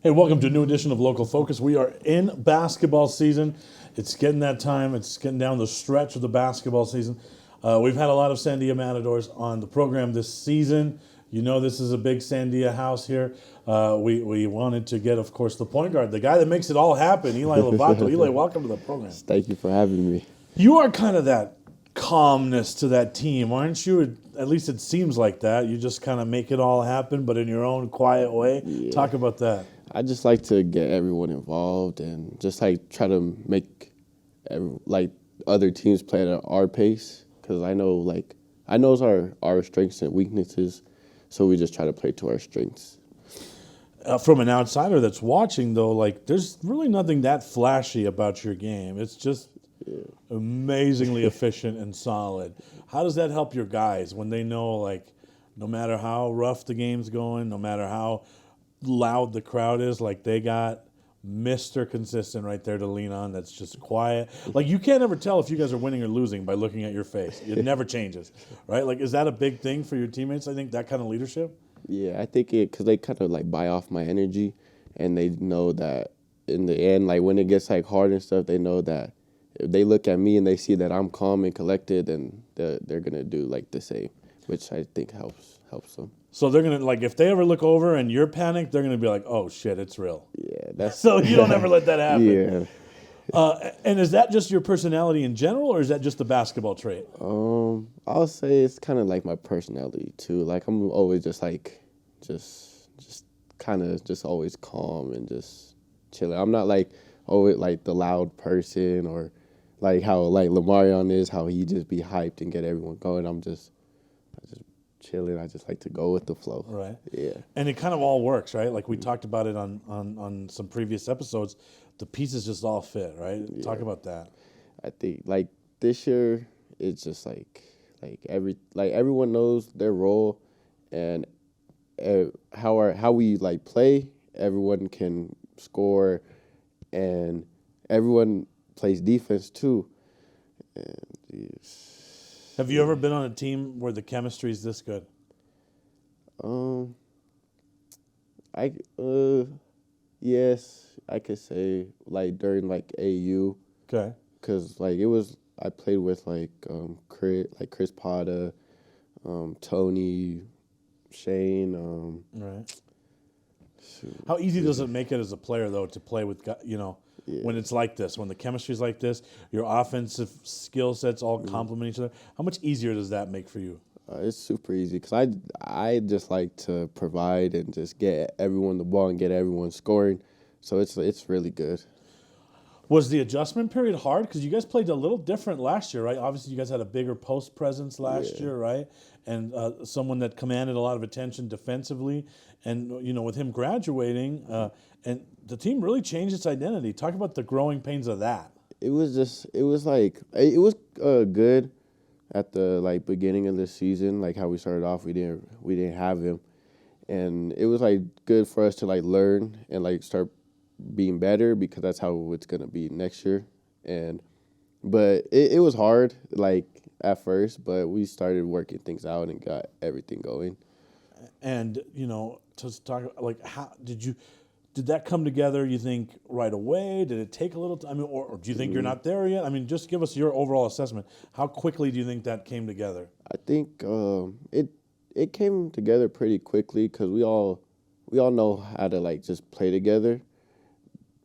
Hey, welcome to a new edition of Local Focus. We are in basketball season. It's getting that time. It's getting down the stretch of the basketball season. We've had a lot of Sandia Matadors on the program this season. You know this is a big Sandia house here. We wanted to get, of course, the point guard, the guy that makes it all happen, Eli Lovato. Eli, welcome to the program. Thank you for having me. You are kind of that calmness to that team, aren't you? At least it seems like that. You just kind of make it all happen, but in your own quiet way. Yeah. Talk about that. I just like to get everyone involved and just like try to make other teams play at our pace, because I know it's our strengths and weaknesses, so we just try to play to our strengths. From an outsider that's watching, though, like there's really nothing that flashy about your game. It's just amazingly efficient and solid. How does that help your guys when they know, like, no matter how rough the game's going, no matter how loud the crowd is, like they got Mr. Consistent right there to lean on that's just quiet. Like you can't ever tell if you guys are winning or losing by looking at your face. It never changes, right? Like, is that a big thing for your teammates, I think, that kind of leadership? Yeah, I think because they kind of like buy off my energy, and they know that in the end, like when it gets like hard and stuff, they know that if they look at me and they see that I'm calm and collected, then they're gonna do like the same, which I think helps them. So they're gonna, like, if they ever look over and you're panicked, they're gonna be like, "Oh shit, it's real." Yeah, that's So you don't ever let that happen. Yeah. And is that just your personality in general, or is that just a basketball trait? I'll say it's kind of like my personality too. Like I'm always just kind of just always calm and just chilling. I'm not like always like the loud person, or like how like Lamarion is, how he just be hyped and get everyone going. I just chilling. I just like to go with the flow. Right. Yeah. And it kind of all works, right? Like we talked about it on some previous episodes. The pieces just all fit, right? Yeah. Talk about that. I think like this year it's just like everyone knows their role, and how we like play. Everyone can score, and everyone plays defense too. And Have you ever been on a team where the chemistry is this good? Yes, I could say like during like AU. Okay. Cause like I played with like Chris Potta, Tony, Shane. Right. Shoot. How easy does it make it as a player, though, to play with, Yeah. when it's like this, when the chemistry's like this, your offensive skill sets all complement each other? How much easier does that make for you? It's super easy because I just like to provide and just get everyone the ball and get everyone scoring, so it's really good. Was the adjustment period hard? Because you guys played a little different last year, right? Obviously, you guys had a bigger post presence last year, right? And someone that commanded a lot of attention defensively. And, with him graduating, and the team really changed its identity. Talk about the growing pains of that. It was good at the like beginning of the season, like how we started off. We didn't have him, and it was like good for us to like learn and like start being better, because that's how it's gonna be next year. But it was hard like at first, but we started working things out and got everything going. And to talk, like, how did that come together? You think right away? Did it take a little time? I mean, or do you think you're not there yet? I mean, just give us your overall assessment. How quickly do you think that came together? I think it came together pretty quickly, because we all know how to like just play together.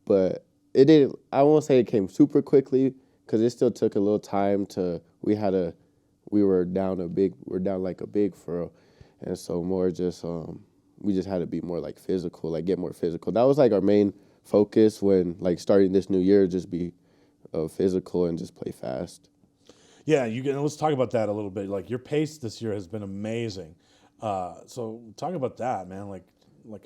But it didn't. I won't say it came super quickly, because it still took a little time to. We're down like a big for, and so more just we just had to be more like physical, like get more physical. That was like our main focus when like starting this new year, just be physical and just play fast. Yeah, let's talk about that a little bit. Like your pace this year has been amazing. So talk about that, man. Like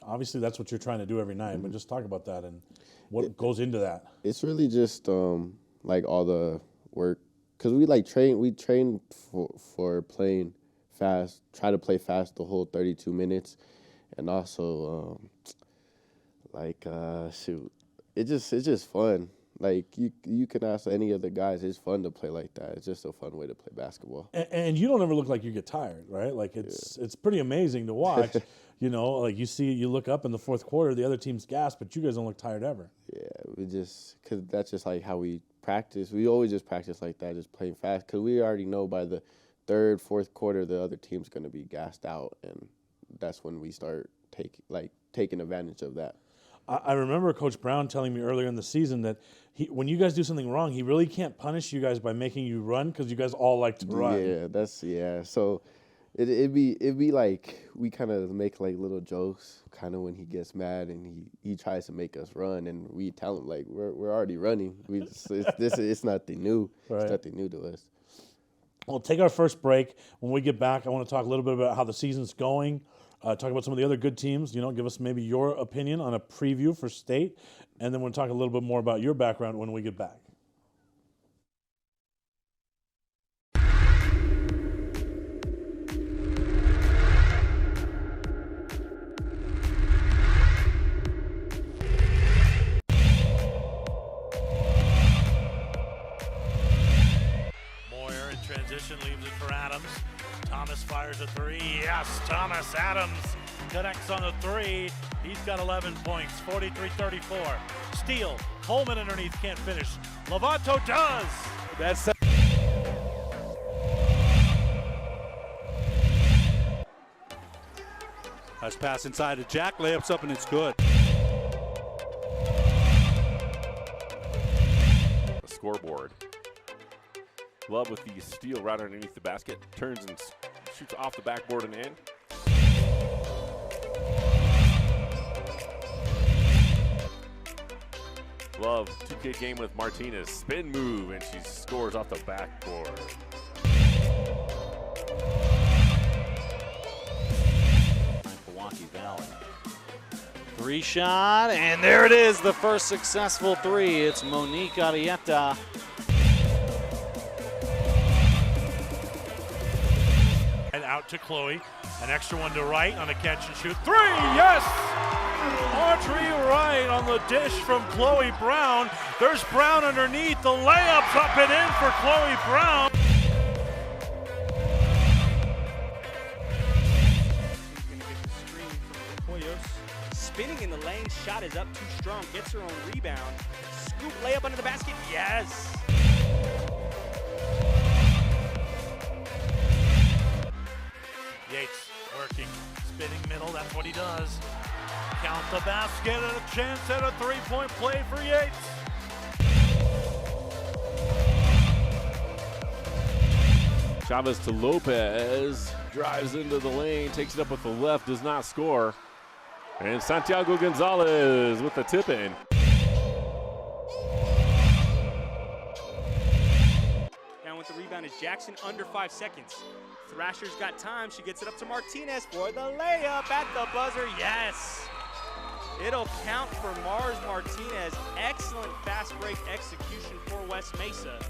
obviously that's what you're trying to do every night, but just talk about that and what goes into that. It's really just like all the work, because we train for playing fast, try to play fast the whole 32 minutes, and also it's just fun. Like you can ask any of the guys. It's fun to play like that. It's just a fun way to play basketball. And you don't ever look like you get tired, right? Like it's pretty amazing to watch. Like you look up in the fourth quarter, the other team's gassed, but you guys don't look tired ever. Yeah, because that's just like how we practice. We always just practice like that, just playing fast. Because we already know by the third, fourth quarter, the other team's going to be gassed out, and that's when we start taking advantage of that. I remember Coach Brown telling me earlier in the season that when you guys do something wrong, he really can't punish you guys by making you run because you guys all like to run. Yeah. So it'd be like we kind of make like little jokes, kind of when he gets mad and he tries to make us run, and we tell him like we're already running. It's nothing new. Right. It's nothing new to us. We'll take our first break. When we get back, I want to talk a little bit about how the season's going. Talk about some of the other good teams. Give us maybe your opinion on a preview for state, and then we'll talk a little bit more about your background when we get back. Moyer in transition leaves it for Adams. Thomas fires a three. Yes, Thomas Adams connects on the three. He's got 11 points, 43-34. Steal. Coleman underneath, can't finish. Lovato does. That's nice pass inside to Jack. Layups up and it's good. The scoreboard. Love with the steal right underneath the basket. Turns and shoots off the backboard and in. Love 2K game with Martinez. Spin move and she scores off the backboard. Milwaukee Valley. Three shot, and there it is, the first successful three. It's Monique Arieta. And out to Chloe. An extra one to Wright on a catch and shoot. Three, yes! Audrey Wright on the dish from Chloe Brown. There's Brown underneath. The layup's up and in for Chloe Brown. Spinning in the lane, shot is up too strong, gets her own rebound. Scoop layup under the basket, yes! Yates working, spinning middle, that's what he does. Count the basket and a chance at a three-point play for Yates. Chavez to Lopez. Drives into the lane, takes it up with the left, does not score. And Santiago Gonzalez with the tip in. Down with the rebound is Jackson, under 5 seconds. Thrasher's got time, she gets it up to Martinez for the layup at the buzzer, yes! It'll count for Mars Martinez. Excellent fast break execution for West Mesa.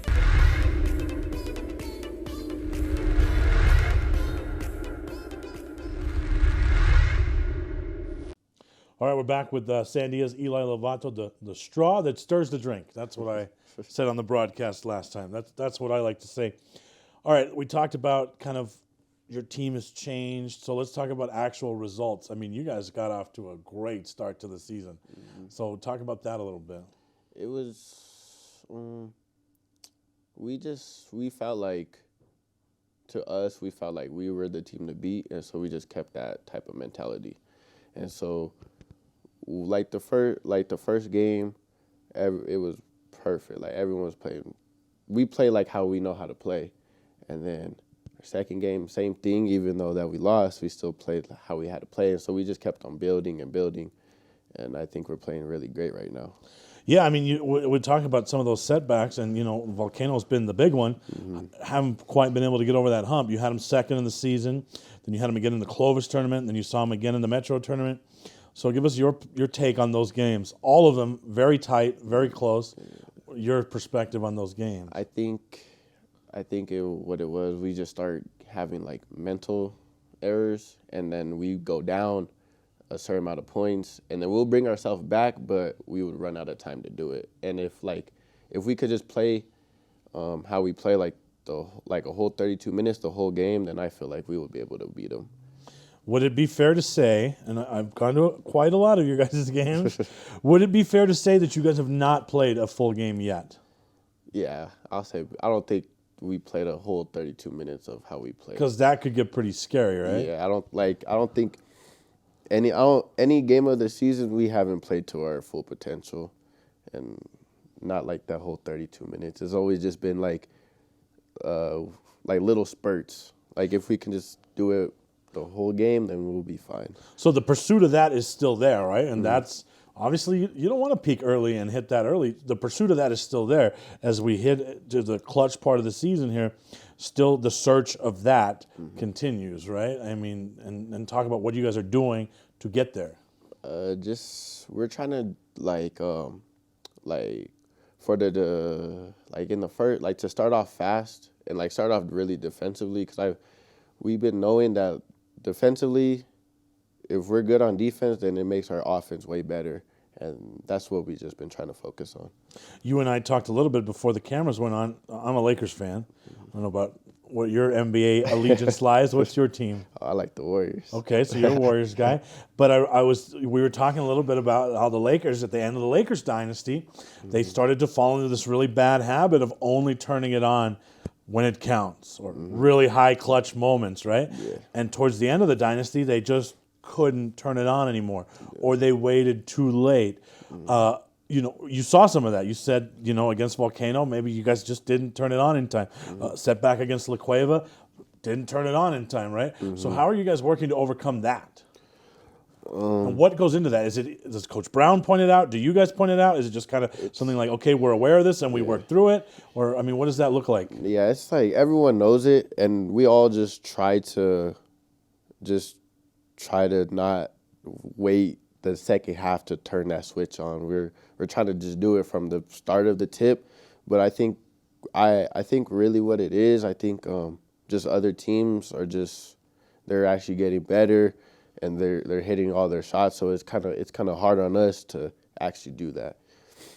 All right, we're back with Sandia's Eli Lovato, the straw that stirs the drink. That's what I said on the broadcast last time. That's what I like to say. All right, we talked about kind of your team has changed, so let's talk about actual results. I mean, you guys got off to a great start to the season. Mm-hmm. So talk about that a little bit. It was, we felt like, to us, we felt like we were the team to beat, and so we just kept that type of mentality. And so, like the first game, it was perfect. Like everyone was playing. We play like how we know how to play, and then our second game, same thing. Even though that we lost, we still played how we had to play, and so we just kept on building and building. And I think we're playing really great right now. Yeah, I mean, we talk about some of those setbacks, and Volcano's been the big one. Mm-hmm. Haven't quite been able to get over that hump. You had them second in the season, then you had them again in the Clovis tournament, and then you saw them again in the Metro tournament. So give us your take on those games. All of them very tight, very close. Your perspective on those games. I think what it was, we just start having like mental errors, and then we go down a certain amount of points, and then we'll bring ourselves back, but we would run out of time to do it. And if like if we could just play how we play, like a whole 32 minutes, the whole game, then I feel like we would be able to beat them. Would it be fair to say, and I've gone to quite a lot of your guys' games, would it be fair to say that you guys have not played a full game yet? Yeah, I'll say I don't think we played a whole 32 minutes of how we played. Because that could get pretty scary, right? Yeah, I don't think any game of the season we haven't played to our full potential, and not like that whole 32 minutes. It's always just been like little spurts. Like if we can just do it the whole game, then we'll be fine. So the pursuit of that is still there, right? And that's obviously you don't want to peak early and hit that early. The pursuit of that is still there as we hit to the clutch part of the season here. Still, the search of that continues, right? I mean, and talk about what you guys are doing to get there. We're trying to for the in the first to start off fast and start off really defensively, because we've been knowing that defensively, if we're good on defense, then it makes our offense way better, and that's what we've just been trying to focus on. You and I talked a little bit before the cameras went on. I'm a Lakers fan. I don't know about what your NBA allegiance lies. What's your team? I like the Warriors. Okay, so you're a Warriors guy. But we were talking a little bit about how the Lakers, at the end of the Lakers dynasty, they started to fall into this really bad habit of only turning it on when it counts, or really high clutch moments, right? Yeah. And towards the end of the dynasty, they just couldn't turn it on anymore, or they waited too late. You saw some of that. You said, against Volcano, maybe you guys just didn't turn it on in time. Setback against La Cueva, didn't turn it on in time, right? So how are you guys working to overcome that? And what goes into that? Does Coach Brown point it out? Do you guys point it out? Is it just kind of something like, okay, we're aware of this and we work through it? Or, what does that look like? Yeah, it's like everyone knows it, and we all just try to not wait the second half to turn that switch on. We're trying to just do it from the start of the tip. But I think really what it is, I think just other teams they're actually getting better, and they're hitting all their shots. So it's kind of hard on us to actually do that.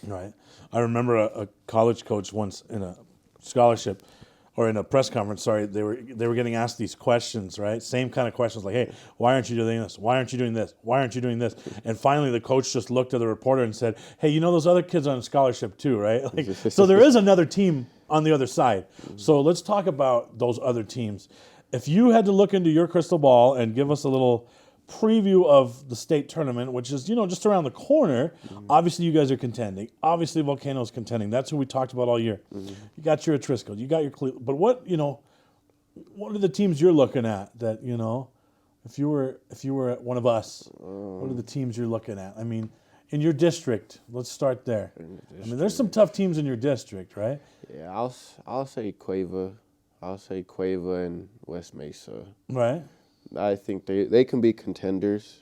Right. I remember a college coach once in a scholarship, or in a press conference, sorry, they were getting asked these questions, right? Same kind of questions like, hey, why aren't you doing this? Why aren't you doing this? Why aren't you doing this? And finally the coach just looked at the reporter and said, hey, those other kids on scholarship too, right? So there is another team on the other side. So let's talk about those other teams. If you had to look into your crystal ball and give us a little preview of the state tournament, which is, just around the corner. Obviously, you guys are contending. Obviously, Volcano's contending. That's who we talked about all year. You got your Atrisco. You got your Cleveland. But what are the teams you're looking at that, if you were one of us, what are the teams you're looking at? I mean, in your district, let's start there. There's some tough teams in your district, right? Yeah, I'll say Cueva. I'll say Cueva and West Mesa. Right. I think they can be contenders.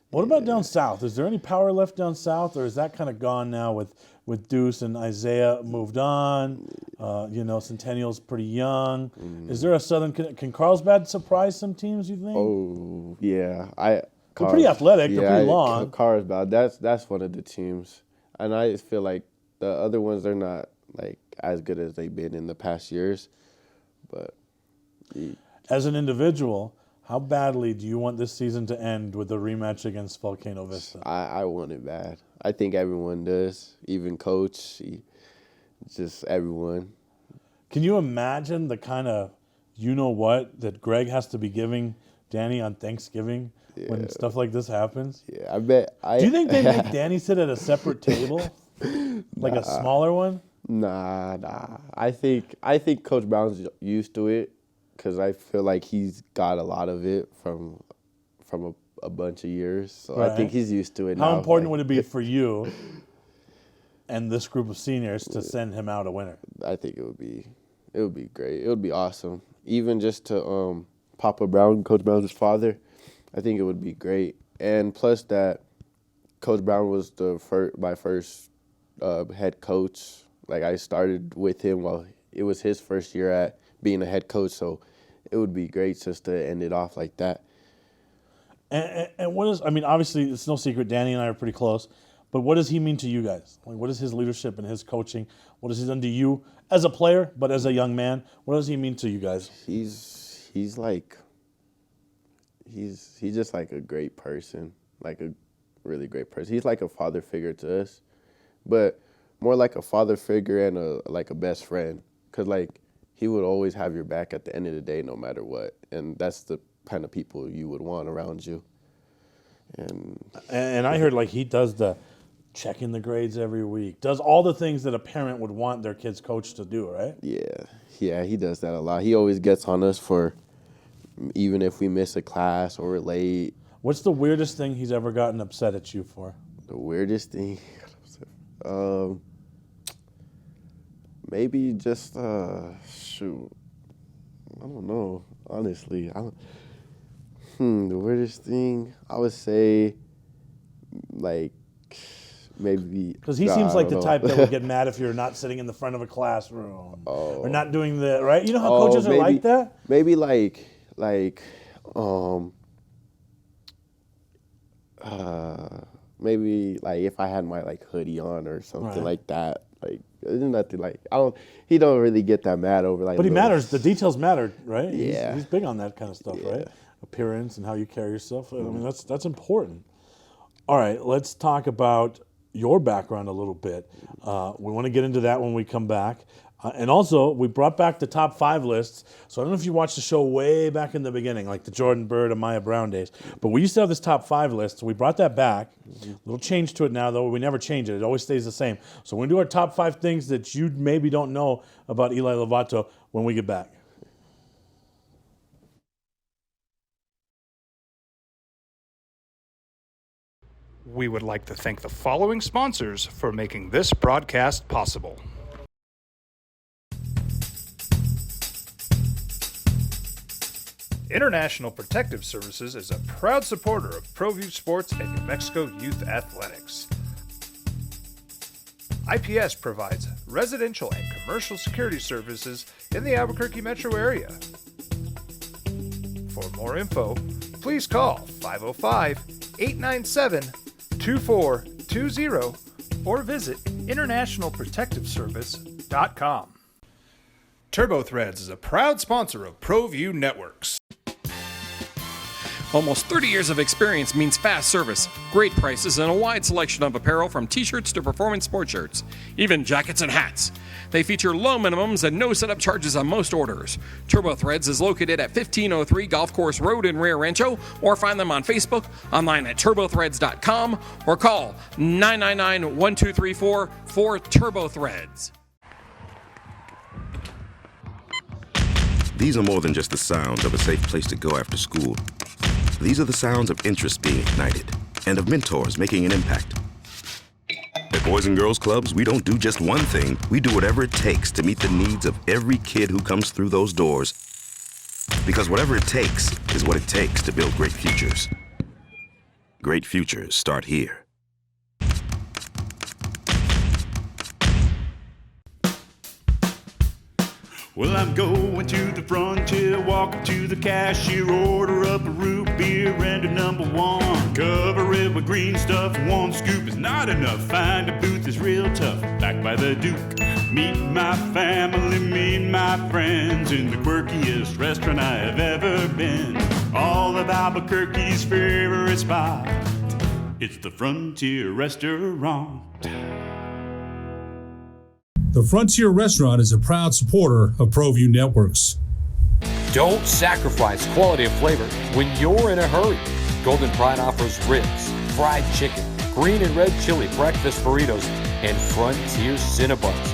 What about down south? Is there any power left down south, or is that kind of gone now with Deuce and Isaiah moved on? Centennial's pretty young. Is there a Southern? Can Carlsbad surprise some teams, you think? Oh, yeah. They're pretty athletic. They're pretty long. Carlsbad, that's one of the teams. And I just feel like the other ones, they're not as good as they've been in the past years. But as an individual, how badly do you want this season to end with the rematch against Volcano Vista? I want it bad. I think everyone does, even coach, just everyone. Can you imagine the kind of you-know-what that Greg has to be giving Danny on Thanksgiving when stuff like this happens? Yeah, I bet. Do you think they make Danny sit at a separate table? Like a smaller one? Nah. I think Coach Brown's used to it, because I feel like he's got a lot of it from a bunch of years. So right. I think he's used to it now. How important would it be for you and this group of seniors to send him out a winner? I think it would be great. It would be awesome. Even just to Papa Brown, Coach Brown's father, I think it would be great. And plus that Coach Brown was my first head coach. I started with him while it was his first year at being a head coach, so it would be great just to end it off like that. And what is, obviously it's no secret, Danny and I are pretty close, But what does he mean to you guys? Like, what is his leadership and his coaching? What has he done to you as a player, but as a young man? What does he mean to you guys? He's just like a great person, like a really great person. He's like a father figure to us, but more like a father figure and a best friend. Cause like he would always have your back at the end of the day, no matter what. And that's the kind of people you would want around you. And I heard like he does the checking the grades every week, does all the things that a parent would want their kid's coach to do, right? Yeah, he does that a lot. He always gets on us for even if we miss a class or we're late. What's the weirdest thing he's ever gotten upset at you for? The weirdest thing, maybe just shoot, I don't know. Honestly, the weirdest thing I would say, like maybe because he seems like the type that would get mad if you're not sitting in the front of a classroom or not doing the right. You know how coaches are like that. Maybe maybe like if I had my like hoodie on or something like that. Like there's nothing like he don't really get that mad over like. But he matters. The details matter, right? Yeah, he's big on that kind of stuff, right? Appearance and how you carry yourself. I mean, that's important. All right, let's talk about your background a little bit. We want to get into that when we come back. And also, we brought back the top 5 lists. So I don't know if you watched the show way back in the beginning, like the Jordan Bird and Maya Brown days. But we used to have this top 5 list. So we brought that back. A little change to it now, though. We never change it. It always stays the same. So we're going to do our top 5 things that you maybe don't know about Eli Lovato when we get back. We would like to thank the following sponsors for making this broadcast possible. International Protective Services is a proud supporter of Proview Sports and New Mexico Youth Athletics. IPS provides residential and commercial security services in the Albuquerque metro area. For more info, please call 505-897-2420 or visit internationalprotectiveservice.com. TurboThreads is a proud sponsor of Proview Networks. Almost 30 years of experience means fast service, great prices, and a wide selection of apparel from t-shirts to performance sports shirts, even jackets and hats. They feature low minimums and no setup charges on most orders. TurboThreads is located at 1503 Golf Course Road in Rio Rancho, or find them on Facebook, online at turbothreads.com, or call 999-1234 for TurboThreads. These are more than just the sounds of a safe place to go after school. These are the sounds of interest being ignited and of mentors making an impact. At Boys and Girls Clubs, we don't do just one thing. We do whatever it takes to meet the needs of every kid who comes through those doors. Because whatever it takes is what it takes to build great futures. Great futures start here. Well, I'm going to the frontier, walk up to the cashier, order up a root beer and a number 1. Cover it with green stuff, 1 scoop is not enough. Find a booth is real tough, back by the Duke. Meet my family, meet my friends in the quirkiest restaurant I have ever been. All of Albuquerque's favorite spot, it's the Frontier Restaurant. The Frontier Restaurant is a proud supporter of Proview Networks. Don't sacrifice quality of flavor when you're in a hurry. Golden Pride offers ribs, fried chicken, green and red chili breakfast burritos, and Frontier Cinnabons.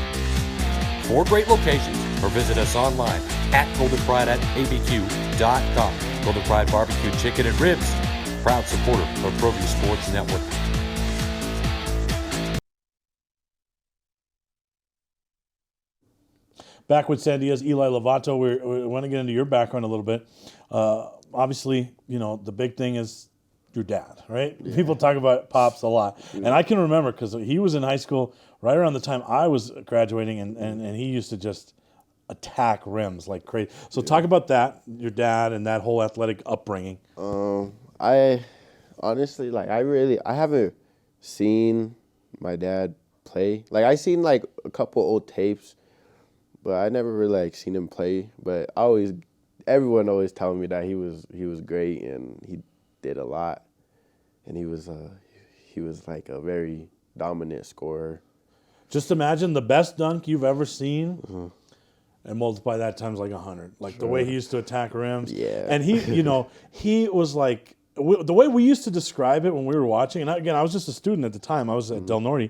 4 great locations, or visit us online at goldenpride@abq.com. Golden Pride Barbecue Chicken and Ribs, proud supporter of Proview Sports Network. Back with Sandia's Eli Lovato, we want to get into your background a little bit. Obviously, you know, the big thing is your dad, right? Yeah. People talk about Pops a lot. Yeah. And I can remember because he was in high school right around the time I was graduating, and he used to just attack rims like crazy. So talk about that, your dad, and that whole athletic upbringing. I honestly, I haven't seen my dad play. Like I seen like a couple old tapes, but I never really like seen him play. But everyone always telling me that he was great and he did a lot, and he was like a very dominant scorer. Just imagine the best dunk you've ever seen, and multiply that times like 100. Like the way he used to attack rims. Yeah. And he, he was like, the way we used to describe it when we were watching, and again, I was just a student at the time. I was at Del Norte,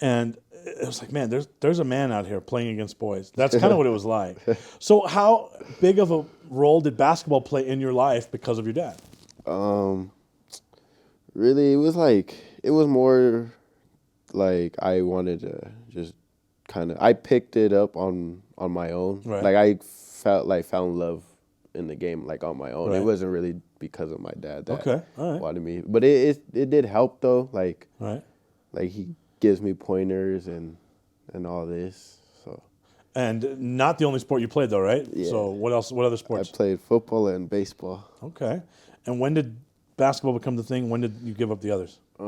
and it was like, man, there's a man out here playing against boys. That's kind of what it was like. So how big of a role did basketball play in your life because of your dad? Really, it was more like I wanted to just I picked it up on my own. Right. Like I fell in love in the game like on my own. Right. It wasn't really because of my dad that Okay, all right. wanted me. But it did help though. Like Right. like he gives me pointers and all this. So And not the only sport you played though, right? Yeah. So what else? What other sports? I played football and baseball. Okay. And when did basketball become the thing? When did you give up the others? I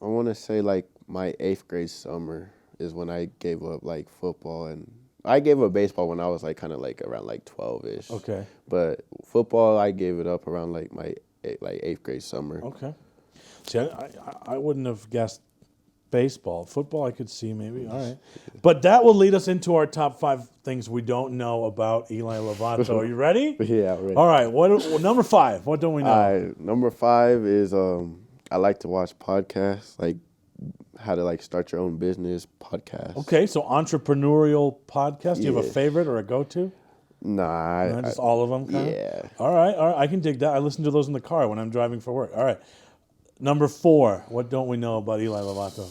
want to say like my 8th grade summer is when I gave up like football, and I gave up baseball when I was like kind of like around like 12-ish. Okay. But football, I gave it up around like my 8th grade summer. Okay. See, I wouldn't have guessed baseball. Football, I could see maybe. All right. But that will lead us into our top 5 things we don't know about Eli Lovato. Are you ready? Yeah, I'm ready. All right. Number 5? What don't we know? All right, number 5 is I like to watch podcasts, like how to like start your own business podcast. Okay, so entrepreneurial podcast. Do you have a Yeah. favorite or a go-to? Nah, Just all of them, kind of? yeah. All right. I can dig that. I listen to those in the car when I'm driving for work. All right. Number 4. What don't we know about Eli Lovato?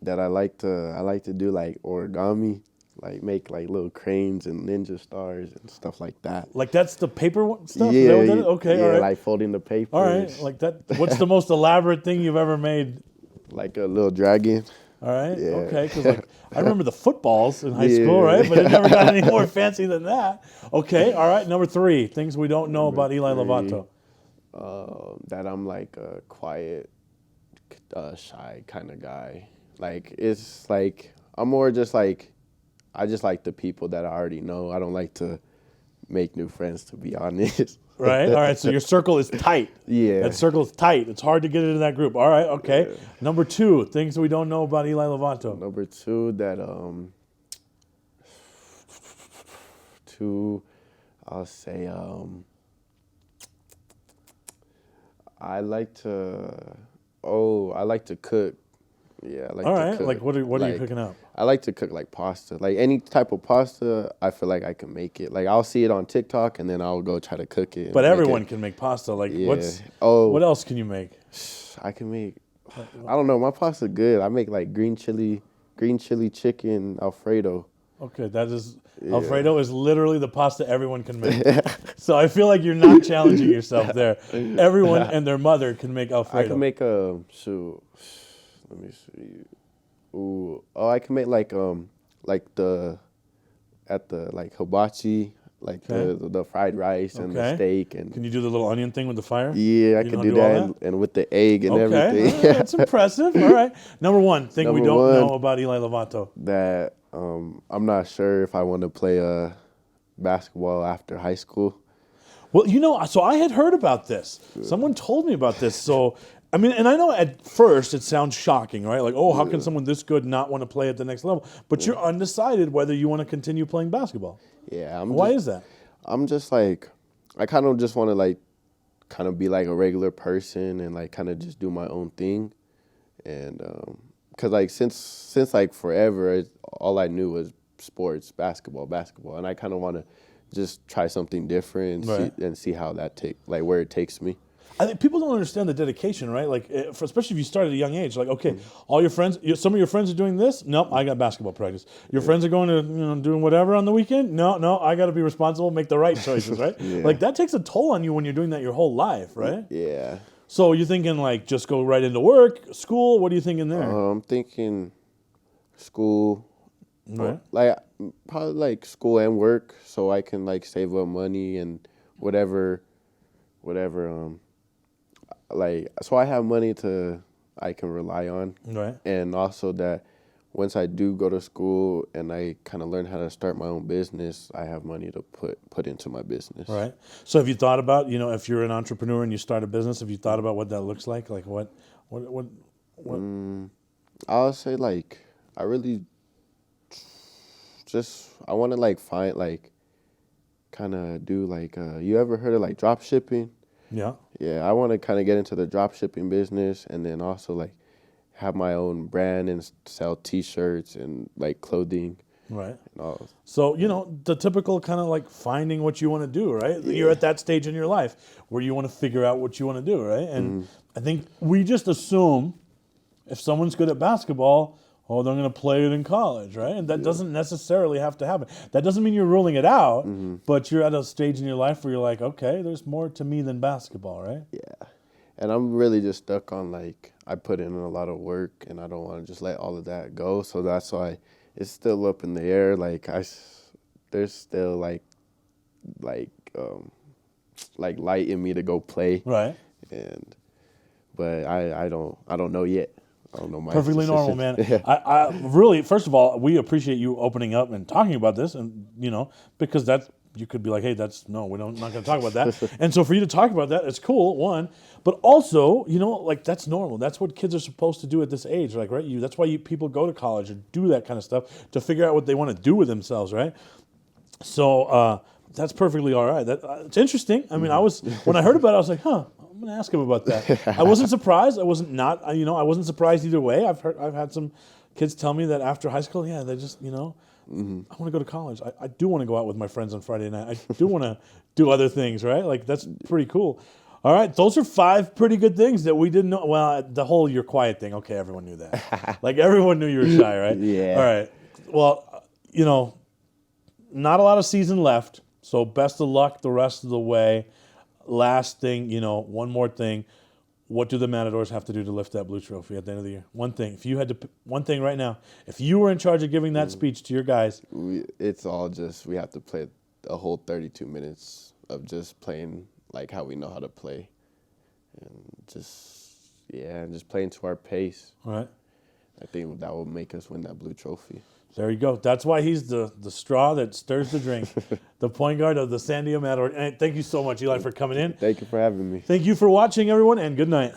That I like to do like origami, like make like little cranes and ninja stars and stuff like that. Like that's the paper stuff? Yeah, Is that what that is? Okay, yeah, all right. like folding the papers. All right, like that. What's the most elaborate thing you've ever made? Like a little dragon. All right, Yeah. okay. Because like I remember the footballs in high school, Yeah. right? But it never got any more fancy than that. Okay, all right. Number 3, things we don't know about Eli Lovato. That I'm like a quiet, shy kind of guy. Like it's like I'm more just like I just like the people that I already know. I don't like to make new friends, to be honest. Right. All right. So your circle is tight. Yeah. That circle is tight. It's hard to get into that group. All right. Okay. Yeah. Number 2, things we don't know about Eli Lovato. Number 2, that I'll say I like to cook. Yeah, I like All to right. cook. Like what are you Like, cooking up? I like to cook like pasta. Like any type of pasta, I feel like I can make it. Like I'll see it on TikTok and then I'll go try to cook it. and But make everyone it. can make pasta. Like Yeah. what else can you make? I can make. I don't know. My pasta's good. I make like green chili chicken Alfredo. Okay, that is Yeah. Alfredo is literally the pasta everyone can make. So I feel like you're not challenging yourself there. Everyone and their mother can make Alfredo. I can make let me see. Ooh, I can make like the hibachi, like Okay. the fried rice and the Okay. steak and. Can you do the little onion thing with the fire? Yeah, I You can know do do all that, and with the egg and Okay, everything. all right, that's impressive. All right, number 1 thing we Number don't 1. know about Eli Lovato. That I'm not sure if I want to play basketball after high school. Well, so I had heard about this. Someone told me about this. So, I mean, and I know at first it sounds shocking, right? Like, oh, how can someone this good not want to play at the next level? But you're undecided whether you want to continue playing basketball. Yeah, Why is that? I'm just like, I kind of just want to like, kind of be like a regular person and like kind of just do my own thing, and cause like since like forever, all I knew was sports, basketball, and I kind of want to just try something different and see how that where it takes me. I think people don't understand the dedication, right? Like, especially if you start at a young age. Like, okay, all your friends, some of your friends are doing this. Nope, I got basketball practice. Your friends are going to, doing whatever on the weekend. No, I got to be responsible, make the right choices, right? Like that takes a toll on you when you're doing that your whole life, right? Yeah. So you're thinking like just go right into work, school. What are you thinking there? I'm thinking school, Right. like probably like school and work, so I can like save up money and whatever. Like, so I have money to I can rely on. Right. And also that once I do go to school and I kind of learn how to start my own business, I have money to put into my business. Right. So have you thought about, if you're an entrepreneur and you start a business, have you thought about what that looks like? Like what? I'll say like I really I want to like find like kind of do like you ever heard of like drop shipping? Yeah. Yeah, I want to kind of get into the drop shipping business and then also like have my own brand and sell T-shirts and like clothing. Right. And all. So, the typical kind of like finding what you want to do, right? Yeah. You're at that stage in your life where you want to figure out what you want to do, right? And I think we just assume if someone's good at basketball, they're going to play it in college, right? And that doesn't necessarily have to happen. That doesn't mean you're ruling it out, but you're at a stage in your life where you're like, okay, there's more to me than basketball, right? Yeah. And I'm really just stuck on like, I put in a lot of work and I don't want to just let all of that go. So that's why it's still up in the air. Like there's still like light in me to go play. Right. But I don't know yet. I don't know my perfectly decision. normal, man. I really, first of all, we appreciate you opening up and talking about this, and because that's, you could be like, hey, we're not going to talk about that. And so for you to talk about that, it's cool, one. But also, like that's normal. That's what kids are supposed to do at this age, like, right? That's why people go to college and do that kind of stuff to figure out what they want to do with themselves, right? So that's perfectly all right. It's interesting. I mean, when I heard about it, I was like, huh. I'm going to ask him about that. I wasn't surprised. I wasn't surprised either way. I've had some kids tell me that after high school, they just, I want to go to college. I do want to go out with my friends on Friday night. I do want to do other things, right? Like, that's pretty cool. All right, those are 5 pretty good things that we didn't know. Well, the whole you're quiet thing, okay, everyone knew that. Like, everyone knew you were shy, right? Yeah. All right. Well, not a lot of season left, so best of luck the rest of the way. Last thing, one more thing. What do the Matadors have to do to lift that blue trophy at the end of the year? One thing. If you had to, one thing right now, if you were in charge of giving that speech to your guys. It's all just, we have to play a whole 32 minutes of just playing like how we know how to play. And just playing to our pace. All right. I think that will make us win that blue trophy. There you go. That's why he's the straw that stirs the drink. The point guard of the Sandia Matador. And thank you so much, Eli, for coming in. Thank you for having me. Thank you for watching, everyone, and good night.